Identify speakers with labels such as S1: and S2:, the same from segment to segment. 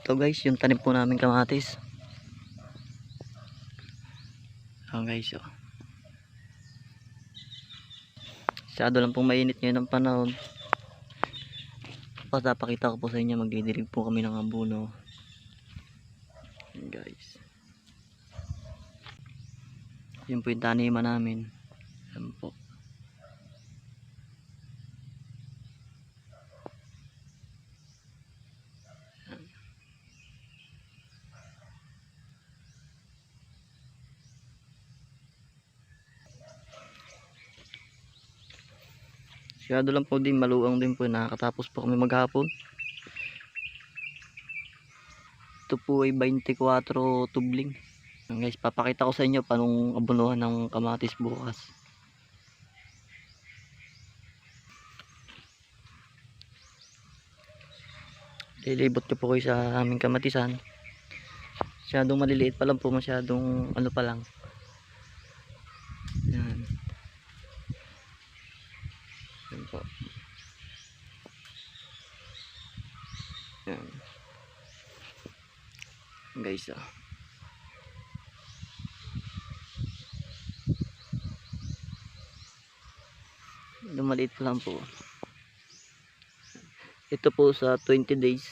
S1: Ito guys, yung tanim po namin kamatis. Guys, oh. Masyado lang pong mainit ngayon ang panahon. Papakita ko po sa inyo, magdidilig po kami ng abono. Yan guys. Yun po yung taniman namin. Yan po. Masyado lang po din, maluwang din po. Nakakatapos po kami maghapon. Ito po ay 24 tubling. Guys, papakita ko sa inyo paano abunuhan ng kamatis bukas. Lilibot ko po kayo sa aming kamatisan. Masyadong maliliit pa lang po, masyadong ano pa lang. Yan. Yan po. Yan. Guys, ah. Maliit pa lang po. Ito po sa 20 days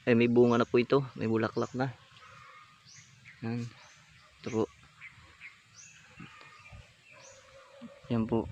S1: ay may bunga na po ito, may bulaklak na. Yan. Ito po. Yan po.